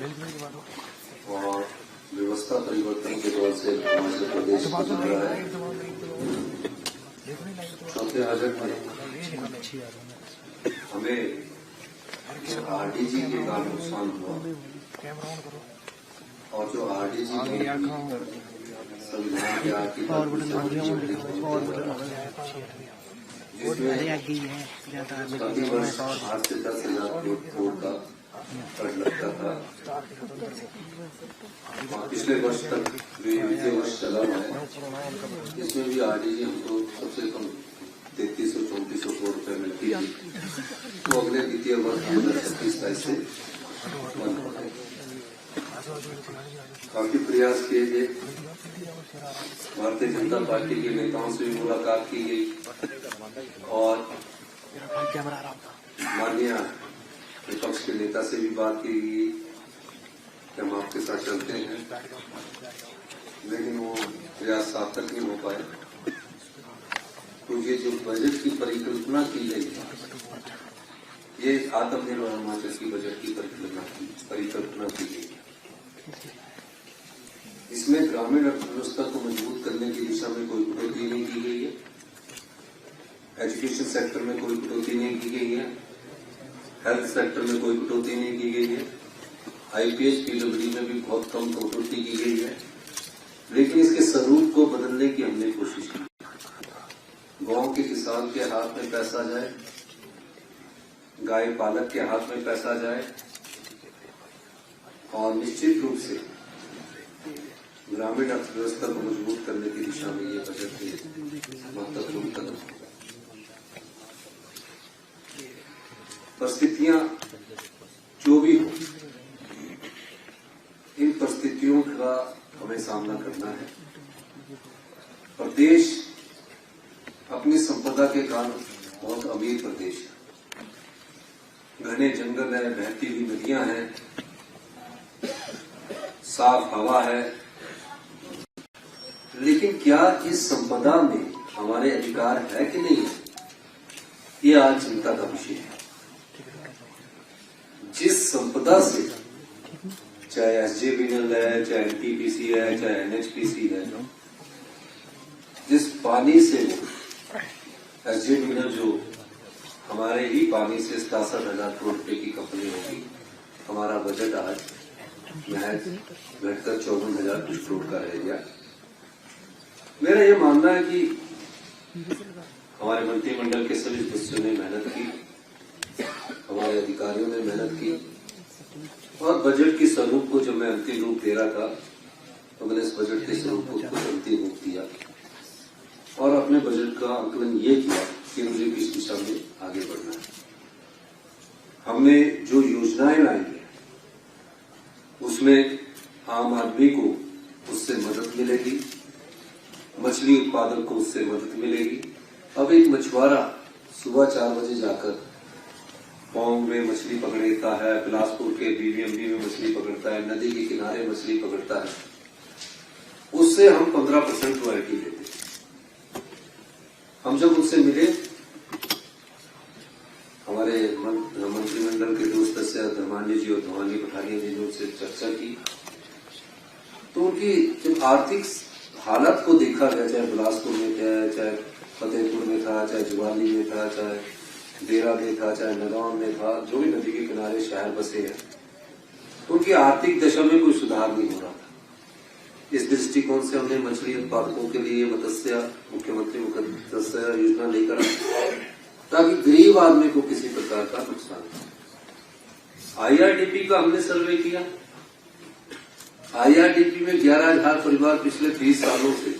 और व्यवस्था परिवर्तन के दौर से हिमाचल प्रदेश गुजर रहा है। चौथे बजट में हमें आरडीजी के कारण नुकसान हुआ और जो आरडीजी संविधान के आर्टिकल प्रति वर्ष 8 से 10,000 करोड़ का कर लगता था और पिछले वर्ष तक जो वित्तीय वर्ष चला हुआ है इसमें भी आरडीजी हमको सबसे कम 3300-3400 करोड़ रुपए मिलती है। तो अगले वित्तीय वर्ष 2026-27 से बंद हो गए। काफी प्रयास किए गए, भारतीय जनता पार्टी के नेताओं से भी मुलाकात की गई और माननीय विपक्ष के नेता से भी बात की गई कि हम आपके साथ चलते हैं, लेकिन वो प्रयास सार्थक नहीं हो पाए। तो ये जो बजट की परिकल्पना की गई है, ये आत्मनिर्भर हिमाचल की बजट की परिकल्पना की गई है। इसमें ग्रामीण अर्थव्यवस्था को मजबूत करने की दिशा में कोई कटौती नहीं की गई है, एजुकेशन सेक्टर में कोई कटौती नहीं की गई है, हेल्थ सेक्टर में कोई कटौती नहीं की गई है, आईपीएस पीडब्ल्यूडी में भी बहुत कम कटौती की गई है, लेकिन इसके स्वरूप को बदलने की हमने कोशिश की। गांव के किसान के हाथ में पैसा जाए, गाय पालक के हाथ में पैसा जाए और निश्चित रूप से ग्रामीण अर्थव्यवस्था को मजबूत करने की दिशा में ये बजट की महत्वपूर्ण कदम है। परिस्थितियां जो भी हो, इन परिस्थितियों का हमें सामना करना है। प्रदेश अपनी संपदा के कारण बहुत अमीर प्रदेश है। घने जंगल है, बहती हुई नदियां हैं, साफ हवा है, लेकिन क्या इस संपदा में हमारे अधिकार है कि नहीं है, ये आज चिंता का विषय है। जिस संपदा से, चाहे एसजेवीएनएल है, चाहे एनटीपीसी है, चाहे एनएचपीसी है, जिस पानी से एसजेवीएनएल जो हमारे ही पानी से 67,000 करोड़ रुपए की कंपनी होगी, हमारा बजट आज महज घटकर 54,000 कुछ करोड़ का रह गया। मेरा ये मानना है कि हमारे मंत्रिमंडल के सभी सदस्यों ने मेहनत की, हमारे अधिकारियों ने मेहनत की और बजट के स्वरूप को जब मैं अंतिम रूप दे रहा था तो मैंने इस बजट के स्वरूप को कुछ अंतिम रूप दिया और अपने बजट का आकलन ये किया कि मुझे किस दिशा में आगे बढ़ना है। हमने जो योजनाएं लाई हैं उसमें आम आदमी को उससे मदद मिलेगी, मछली उत्पादक को उससे मदद मिलेगी। अब एक मछुआरा सुबह 4 बजे जाकर पौंग में मछली पकड़ता है, बिलासपुर के बीवीएमबी में मछली पकड़ता है, नदी के किनारे मछली पकड़ता है, उससे हम 15% रॉयल्टी लेते हैं। हम जब उनसे मिले, हमारे मंत्रिमंडल के दो सदस्य धर्मांडी जी और धवानी पठानिया जी ने उनसे चर्चा की, तो उनकी जब आर्थिक हालत को देखा गया, चाहे बिलासपुर में था, चाहे फतेहपुर में था, चाहे जुवाली में था, चाहे देरा में था, चाहे नगांव में था, जो भी नदी के किनारे शहर बसे हैं, तो उनकी आर्थिक दशा में कोई सुधार नहीं हो रहा था। इस दृष्टिकोण से हमने मछली उत्पादकों के लिए मुख्यमंत्री मत्स्य योजना लेकर ताकि गरीब आदमी को किसी प्रकार का नुकसान हो। आईआरडीपी का हमने सर्वे किया। आईआरडीपी में 11,000 परिवार पिछले 20 सालों से,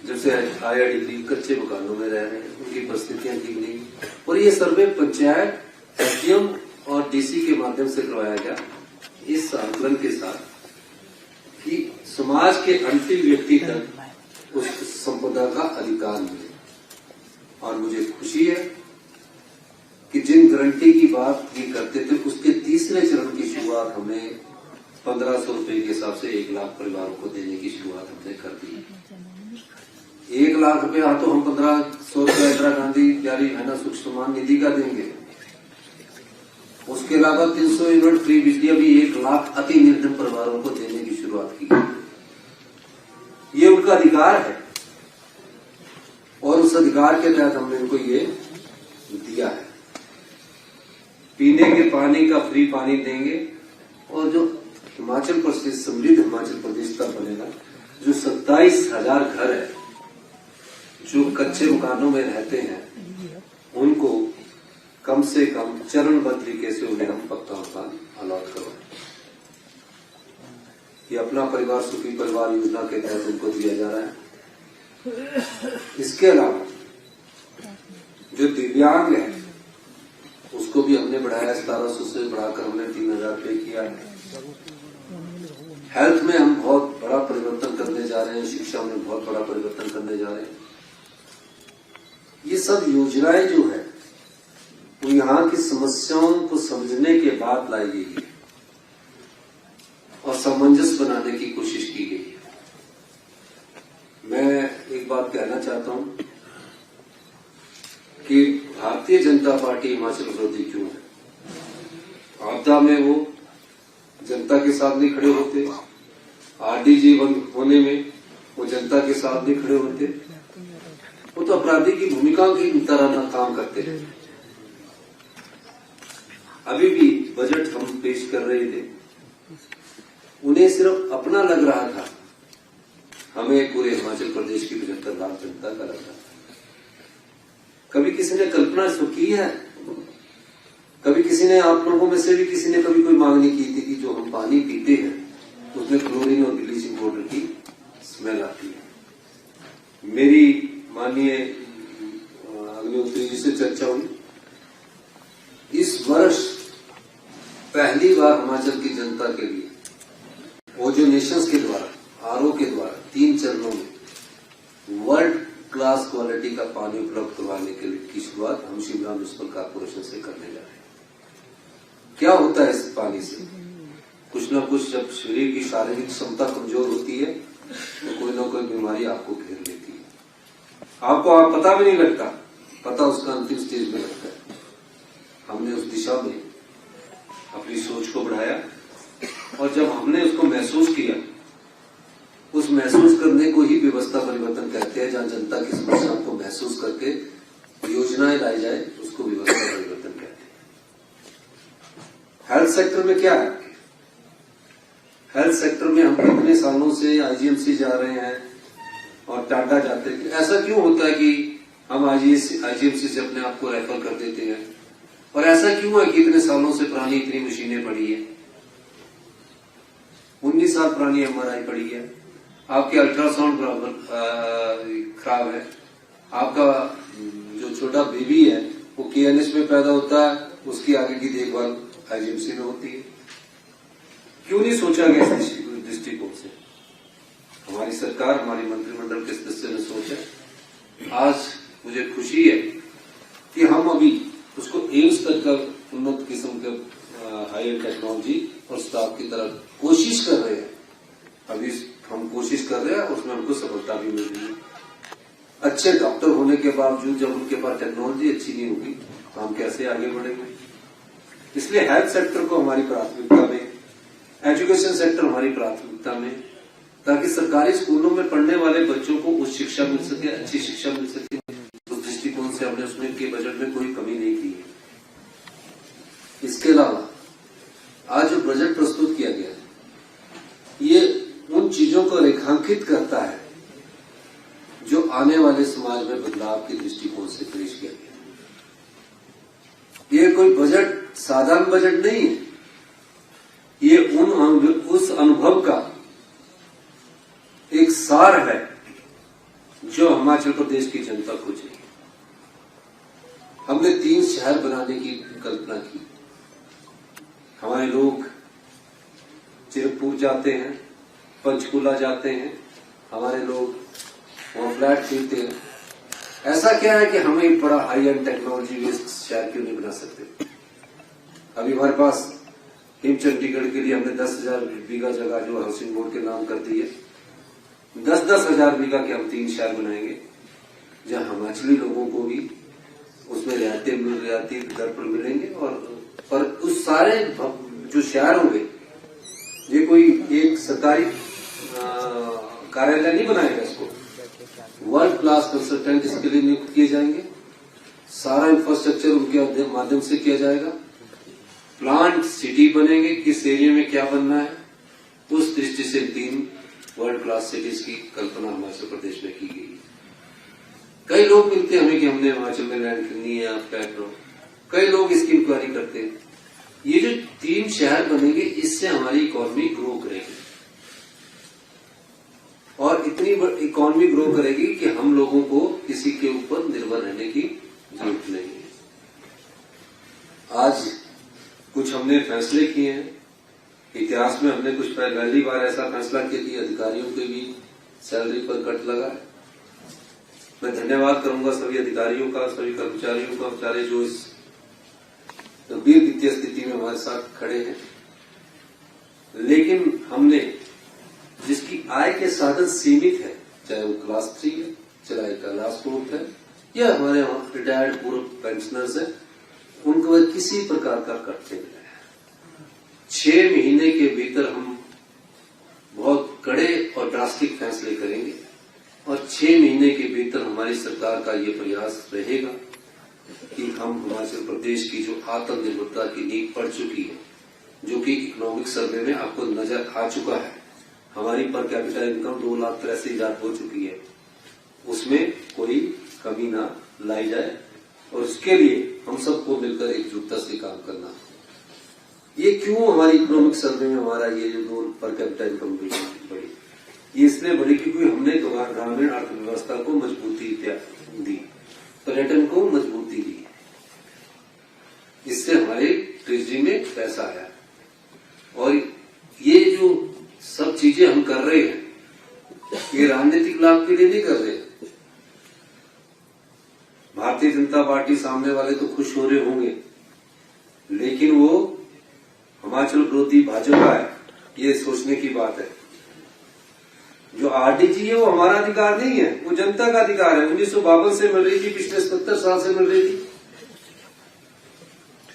जब से आईआरडीपी कच्चे मकानों में रह रहे हैं, उनकी परिस्थितियां ठीक नहीं। और ये सर्वे पंचायत, एसडीएम और डीसी के माध्यम से करवाया गया, इस आकलन के साथ कि समाज के अंतिम व्यक्ति तक उस संपदा का अधिकार मिले। और मुझे खुशी है कि जिन गारंटी की बात ये करते थे, उसके तीसरे चरण की शुरुआत हमने 1,500 रुपए के हिसाब से 1 लाख परिवारों को देने की शुरुआत हमने कर दी। 1 लाख रुपया तो हम 1,500 रुपया इंदिरा गांधी प्यारी बहना सुख सम्मान निधि का देंगे, उसके अलावा 300 यूनिट फ्री बिजली अभी 1 लाख अति निर्धन परिवारों को देने की शुरुआत की गई। ये उनका अधिकार है और उस अधिकार के तहत हमने इनको ये दिया है। पीने के पानी का फ्री पानी देंगे और जो हिमाचल प्रदेश समृद्ध हिमाचल प्रदेश तक बनेगा, जो 27,000 घर है जो कच्चे मकानों में रहते हैं उनको कम से कम चरणबद्ध तरीके से उन्हें हम पक्का मकान अलॉट करवाएं। ये अपना परिवार सुखी परिवार योजना के तहत उनको दिया जा रहा है। इसके अलावा जो दिव्यांग है उसको भी हमने बढ़ाया, 1700 से बढ़ाकर हमने 3,000 रुपये किया है। हेल्थ में हम बहुत बड़ा परिवर्तन करने जा रहे हैं, शिक्षा में बहुत बड़ा परिवर्तन करने जा रहे हैं। ये सब योजनाएं जो है वो यहाँ की समस्याओं को समझने के बाद लाई गई है और सामंजस्य बनाने की कोशिश की गई है। मैं एक बात कहना चाहता हूं कि भारतीय जनता पार्टी हिमाचल विरोधी क्यों है। आपदा में वो जनता के साथ नहीं खड़े होते, आरडीजी बंद होने में वो जनता के साथ नहीं खड़े होते, वो तो अपराधी की भूमिका की तरह काम करते हैं। अभी भी बजट हम पेश कर रहे थे, उन्हें सिर्फ अपना लग रहा था, हमें पूरे हिमाचल प्रदेश की 75 लाख जनता का लग रहा था। कभी किसी ने कल्पना इसको की है? कभी किसी ने, आप लोगों में से भी किसी ने कभी कोई मांग नहीं की थी कि जो हम पानी पीते हैं उसमें क्लोरीन और ब्लीचिंग पाउडर की स्मेल आती है। मेरी माननीय अग्निहोत्री जी से चर्चा हुई, इस वर्ष पहली बार हिमाचल की जनता के लिए ओजो नेशंस के द्वारा आरओ के द्वारा 3 चरणों में वर्ल्ड क्लास क्वालिटी का पानी उपलब्ध करवाने के लिए की शुरुआत हम शिमला म्युनिसिपल कॉर्पोरेशन से करने जा रहे हैं। क्या होता है इस पानी से? कुछ ना कुछ, जब शरीर की शारीरिक क्षमता कमजोर होती है तो कोई ना कोई बीमारी आपको घेर लेती है, आपको पता भी नहीं लगता, पता उसका अंतिम स्टेज में लगता है। हमने उस दिशा में अपनी सोच को बढ़ाया और जब हमने उसको महसूस किया, उस महसूस करने को ही व्यवस्था परिवर्तन कहते हैं। जहां जनता की समस्याओं को महसूस करके योजनाएं लाई जाए उसको व्यवस्था परिवर्तन कहते हैं। हेल्थ सेक्टर में क्या है? हेल्थ सेक्टर में हम कितने सालों से आईजीएमसी जा रहे हैं और टाटा जाते हैं। ऐसा क्यों होता है कि हम आईजीएमसी से अपने आप को रेफर कर देते हैं? और ऐसा क्यों है कि इतने सालों से पुरानी इतनी मशीनें पड़ी है? 19 साल पुरानी एमआरआई पड़ी है, आपके अल्ट्रासाउंड खराब है, आपका जो छोटा बेबी है वो केएनएस में पैदा होता है, उसकी आगे की देखभाल आईजीएमसी में होती है। क्यों नहीं सोचा गया इस दृष्टिकोण से? हमारी सरकार, हमारी मंत्रिमंडल के सदस्यों ने सोचा। आज मुझे खुशी है कि हम अभी उसको एम्स तक का उन्नत किस्म का हायर टेक्नोलॉजी और स्टाफ की तरफ कोशिश कर रहे हैं। अभी हम कोशिश कर रहे हैं, उसमें हमको सफलता भी मिल रही है। अच्छे डॉक्टर होने के बावजूद जब उनके पास टेक्नोलॉजी अच्छी नहीं होगी तो हम कैसे आगे बढ़ेंगे? इसलिए हेल्थ सेक्टर को हमारी प्राथमिकता में, एजुकेशन सेक्टर हमारी प्राथमिकता में, ताकि सरकारी स्कूलों में पढ़ने वाले बच्चों को उच्च शिक्षा मिल सके, अच्छी शिक्षा मिल सके। उस दृष्टिकोण से हमने उसमें के बजट में कोई कमी नहीं की है। इसके अलावा आज जो बजट प्रस्तुत किया गया है ये उन चीजों को रेखांकित करता है जो आने वाले समाज में बदलाव के दृष्टिकोण से पेश किया गया। ये कोई बजट साधारण बजट नहीं है, ये उस अनुभव का एक सार है जो हिमाचल प्रदेश की जनता को चाहिए। हमने 3 शहर बनाने की कल्पना की। हमारे लोग चिरपुर जाते हैं, पंचकुला जाते हैं, हमारे लोग वहां फ्लैट खरीदते हैं। ऐसा क्या है कि हमें एक बड़ा हाई एंड टेक्नोलॉजी बेस्ड शहर क्यों नहीं बना सकते? अभी हमारे पास हिम चंडीगढ़ के लिए हमने 10,000 बीघा जगह जो हाउसिंग बोर्ड के नाम कर दी है। 10-10 हजार बीघा के हम 3 शहर बनाएंगे जहां हिमाचली लोगों को भी उसमें रियायती दर पर मिलेंगे और पर उस सारे जो शहर होंगे, ये कोई एक सरकारी कार्यालय नहीं बनाएगा, इसको वर्ल्ड क्लास कंसल्टेंट इसके लिए नियुक्त किए जाएंगे। सारा इंफ्रास्ट्रक्चर उनके माध्यम से किया जाएगा। प्लांट सिटी बनेंगे, किस एरिया में क्या बनना है, उस दृष्टि से 3 वर्ल्ड क्लास सिटीज की कल्पना हिमाचल प्रदेश में की गई। कई लोग मिलते हैं हमें कि हमने हिमाचल में लैंड करनी है, आप क्या करो। कई लोग इसकी इंक्वायरी करते हैं। ये जो 3 शहर बनेंगे, इससे हमारी इकोनॉमी ग्रो करेगी और इतनी इकोनॉमी ग्रो करेगी कि हम लोगों को किसी के ऊपर निर्भर रहने की जरूरत नहीं है। आज कुछ हमने फैसले किए हैं, इतिहास में हमने कुछ पहली बार ऐसा फैसला किया कि अधिकारियों के भी सैलरी पर कट लगा है। मैं धन्यवाद करूंगा सभी अधिकारियों का, सभी कर्मचारियों का, बेचारे जो इस गंभीर वित्तीय स्थिति में हमारे साथ खड़े हैं। लेकिन हमने जिसकी आय के साधन सीमित है, चाहे वो क्लास 3 है, चाहे क्लास 4 है, या हमारे वहां रिटायर्ड पूर्व पेंशनर्स है, उनको किसी प्रकार का कट नहीं मिला है। 6 महीने के भीतर हम बहुत कड़े और ड्रास्टिक फैसले करेंगे और 6 महीने के भीतर हमारी सरकार का ये प्रयास रहेगा कि हम हिमाचल प्रदेश की जो आत्मनिर्भरता की नींव पड़ चुकी है, जो कि इकोनॉमिक सर्वे में आपको नजर आ चुका है, हमारी पर कैपिटा इनकम 2,83,000 हो चुकी है, उसमें कोई कमी ना लाई जाए और उसके लिए हम सबको मिलकर एकजुटता से काम करना। ये क्यों हमारी इकोनॉमिक सर्वे में हमारा ये जो पर कैपिटा इनकम बढ़ी, ये इसलिए बढ़ी क्योंकि हमने ग्रामीण अर्थव्यवस्था को मजबूती दी, पर्यटन को मजबूती दी, इससे हमारे ट्रेजरी में पैसा आया। और ये जो सब चीजें हम कर रहे हैं, ये राजनीतिक लाभ के लिए नहीं कर रहे हैं। भारतीय जनता पार्टी सामने वाले तो खुश हो रहे होंगे, लेकिन वो हिमाचल विरोधी भाजपा है, ये सोचने की बात है। जो आरडीजी है वो हमारा अधिकार नहीं है, वो जनता का अधिकार है। 1952 से मिल रही थी, पिछले 70 साल से मिल रही थी,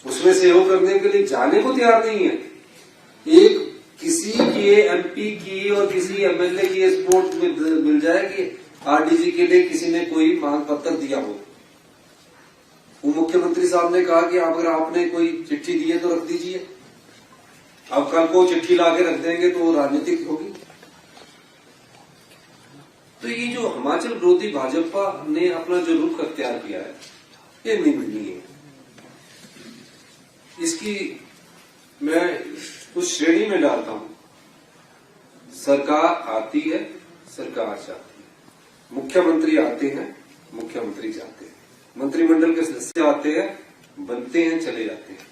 उसमें सहयोग करने के लिए जाने को तैयार नहीं है। एक किसी की एमपी की और किसी एमएलए की सपोर्ट मिल जाए कि आरडीजी के लिए किसी ने कोई मांग पत्र दिया हो। वो मुख्यमंत्री साहब ने कहा कि अगर आपने कोई चिट्ठी दी है तो रख दीजिए, अब कल को चिट्ठी लाके रख देंगे तो वो राजनीतिक होगी। तो ये जो हिमाचल विरोधी भाजपा ने अपना जो रुख अख्तियार किया है, ये निंदनीय है। इसकी मैं उस श्रेणी में डालता हूं, सरकार आती है, सरकार जाती है, मुख्यमंत्री आते हैं, मुख्यमंत्री जाते हैं, मंत्रिमंडल के सदस्य आते हैं, बनते हैं, चले जाते हैं।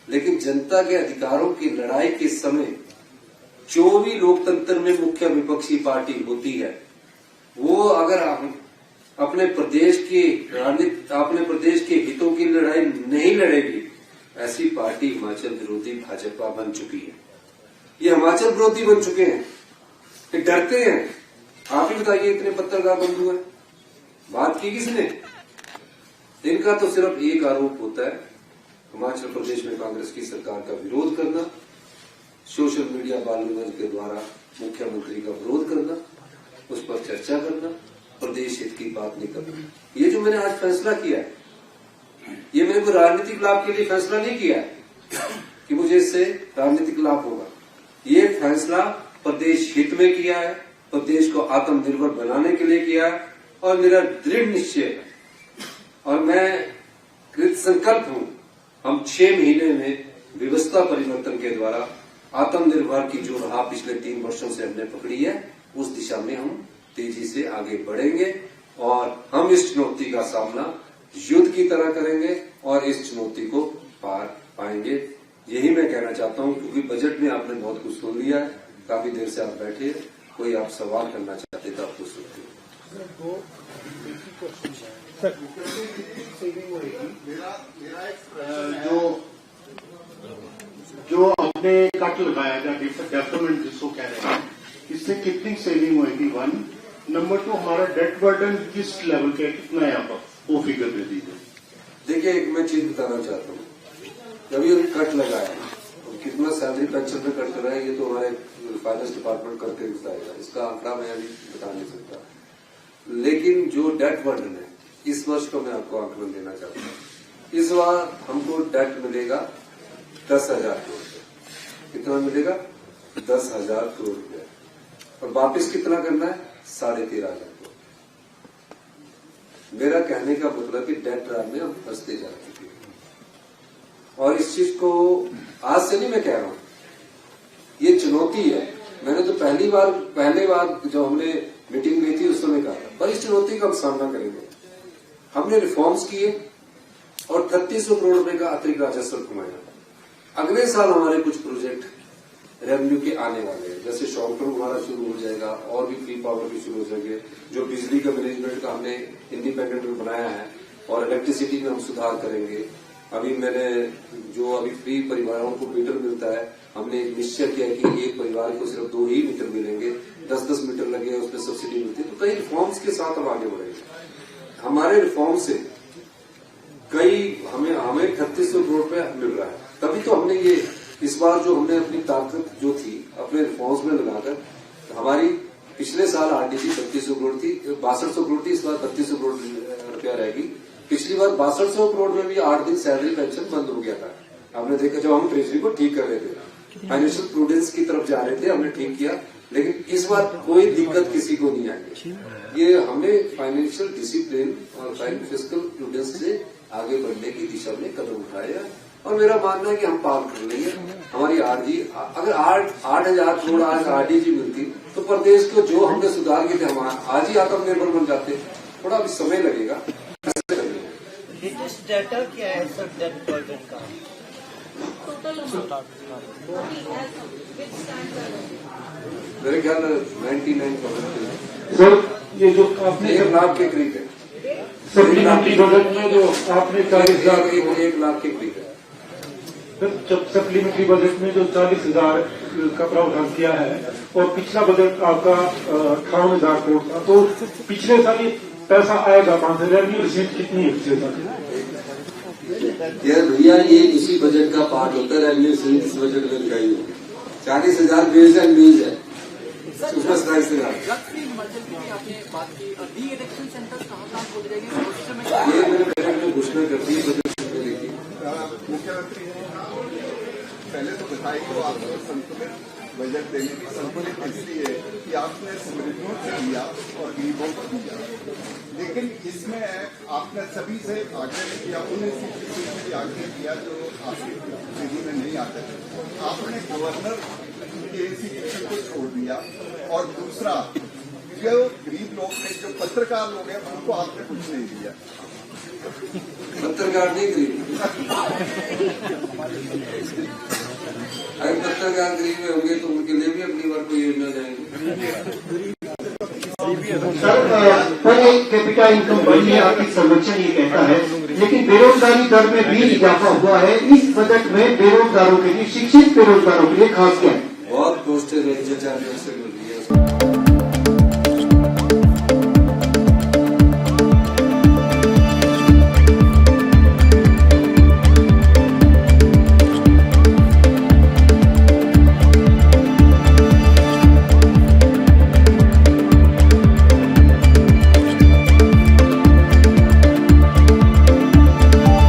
लेकिन जनता के अधिकारों की लड़ाई के समय जो भी लोकतंत्र में मुख्य विपक्षी पार्टी होती है, वो अगर अपने प्रदेश के हितों की लड़ाई नहीं लड़ेगी, ऐसी पार्टी हिमाचल विरोधी भाजपा बन चुकी है। ये हिमाचल विरोधी बन चुके हैं, ये डरते हैं। आप ही बताइए, इतने पत्रकार बंधु हैं, बात की किसने? इनका तो सिर्फ एक आरोप होता है, हिमाचल प्रदेश में कांग्रेस की सरकार का विरोध करना, सोशल मीडिया बालूगंज के द्वारा मुख्यमंत्री का विरोध करना, उस पर चर्चा करना, प्रदेश हित की बात नहीं करना। ये जो मैंने आज फैसला किया है, ये मैंने कोई राजनीतिक लाभ के लिए फैसला नहीं किया है कि मुझे इससे राजनीतिक लाभ होगा। ये फैसला प्रदेश हित में किया है, प्रदेश को आत्मनिर्भर बनाने के लिए किया है और मेरा दृढ़ निश्चय है और मैं कृत संकल्प हूं, हम 6 महीने में व्यवस्था परिवर्तन के द्वारा आत्मनिर्भर की जो राह पिछले 3 वर्षों से हमने पकड़ी है, उस दिशा में हम तेजी से आगे बढ़ेंगे और हम इस चुनौती का सामना युद्ध की तरह करेंगे और इस चुनौती को पार पाएंगे। यही मैं कहना चाहता हूं, क्योंकि बजट में आपने बहुत कुछ सुन लिया है, काफी देर से आप बैठे हैं, कोई आप सवाल करना चाहते तो आप पूछ सकते हो। जो आपने कट लगाया था डेवलपमेंट जिसको कह रहे हैं, इससे कितनी सेविंग होगी? 1 नंबर 2, हमारा डेट बर्डन किस लेवल का, कितना है यहाँ पर, वो फिगर दे दीजिए। देखिए, एक मैं चीज बताना चाहता हूँ, अभी अभी कट लगा है, और कितना सैलरी पेंशन पे कट कर रहा है ये तो हमारे फाइनेंस डिपार्टमेंट करके बताएगा, इसका आंकड़ा मैं अभी बता नहीं सकता। लेकिन जो डेट बर्डन है इस वर्ष का मैं आपको आंकलन देना चाहता हूँ। इस बार हमको डेट मिलेगा 10,000 करोड़ रुपए। कितना मिलेगा? 10,000 करोड़ रुपए। और वापिस कितना करना है? 13,500 करोड़। मेरा कहने का मतलब कि डेट ट्रैप में हम फंसते जा चुके हैं, और इस चीज को आज से नहीं मैं कह रहा हूं, ये चुनौती है। मैंने तो पहले बार जो हमने मीटिंग ली थी उस समय कहा था, पर इस चुनौती का हम सामना करेंगे। हमने रिफॉर्म्स किए और 3300 करोड़ रुपए का अतिरिक्त राजस्व कमाया। अगले साल हमारे कुछ प्रोजेक्ट रेवेन्यू के आने वाले हैं, जैसे शॉर्ट टर्म हमारा शुरू हो जाएगा और भी फ्री पावर भी शुरू हो जाएंगे। जो बिजली का मैनेजमेंट का हमने इंडिपेंडेंट बनाया है, और इलेक्ट्रिसिटी में हम सुधार करेंगे। अभी मैंने जो अभी फ्री परिवारों को मीटर मिलता है, हमने निश्चय किया कि एक परिवार को सिर्फ 2 ही मीटर मिलेंगे, 10-10 मीटर लगे उसमें सब्सिडी मिलती है। तो कई रिफॉर्म्स के साथ हम आगे बढ़ेंगे। हमारे रिफॉर्म से हमें 3600 करोड़ रुपया मिल रहा है। तभी तो हमने ये इस बार जो हमने अपनी ताकत जो थी अपने रिफॉर्म्स में लगाकर, हमारी पिछले साल आरडीसी 3200 करोड़ थी, 6200 करोड़ थी, इस बार 3200 करोड़ रुपया रहेगी। पिछली बार 6200 करोड़ में भी 8 दिन सैलरी पेंशन बंद हो गया था। हमने देखा जब हम ट्रेजरी को ठीक कर रहे थे, फाइनेंशियल प्रूडेंस की तरफ जा रहे थे, हमने ठीक किया। लेकिन इस बार कोई दिक्कत किसी को नहीं आएगी। ये हमने फाइनेंशियल डिसिप्लिन और फिस्कल प्रूडेंस से आगे बढ़ने की दिशा में कदम उठाया, और मेरा मानना है कि हम पार कर लेंगे। हमारी आरजी अगर 8,000 करोड़ आज आरडीजी मिलती तो प्रदेश को जो हमने सुधार किए थे हम आज ही आत्मनिर्भर बन जाते। थोड़ा अभी समय लगेगा। लेटेस्ट डाटा क्या है सर डेट बर्डन का? मेरे ख्याल 99% सर ये जो आपने 1 लाख के करीब है। सप्लीमेंट्री बजट में जो आपने 40,000 1 लाख के करीब है। जब सप्लीमेंट्री बजट में जो 40,000 का प्रावधान किया है, और पिछला बजट आपका 58,000 करोड़ था, तो पिछले साल ये पैसा आएगा कहां से? रेवेन्यू रिसीट कितनी है पिछले साल? यार भैया ये इसी बजट का पार्ट होता है, रेवेन्यू रिसीट इस बजट में लगाई होगी। 40,000 बेस एंड मीज है, उसमें 27,000। आपने बात की डी इलेक्शन सेंटर कहाँ खोले जाएंगे? ये मेरे बजट में घोषणा करती है बजट में लेके। मुख्यमंत्री पहले तो बधाई को आपको संतुलित बजट देने की संतुलित इसलिए कि आपने समृद्धियों से दिया और गरीबों को दिया, लेकिन इसमें आपने सभी से आग्रह किया, उन्हें भी आग्रह किया जो आपकी विधि में नहीं आते थे। आपने गवर्नर के इंस्टीट्यूशन को छोड़ दिया, और दूसरा जो गरीब लोग थे, जो पत्रकार लोग हैं, उनको आपने कुछ नहीं दिया। पत्रकार नहीं गरीब, अगर पत्रकार गरीब होंगे तो उनके लिए भी अगली बार कोई योजना जाएंगे। सर पर कैपिटा इनकम बढ़ी है, आपकी सर्वेक्षण ये कहता है, लेकिन बेरोजगारी दर में भी इजाफा हुआ है। इस बजट में बेरोजगारों के लिए, शिक्षित बेरोजगारों के लिए खास क्या है? बहुत पोस्टें रही है 4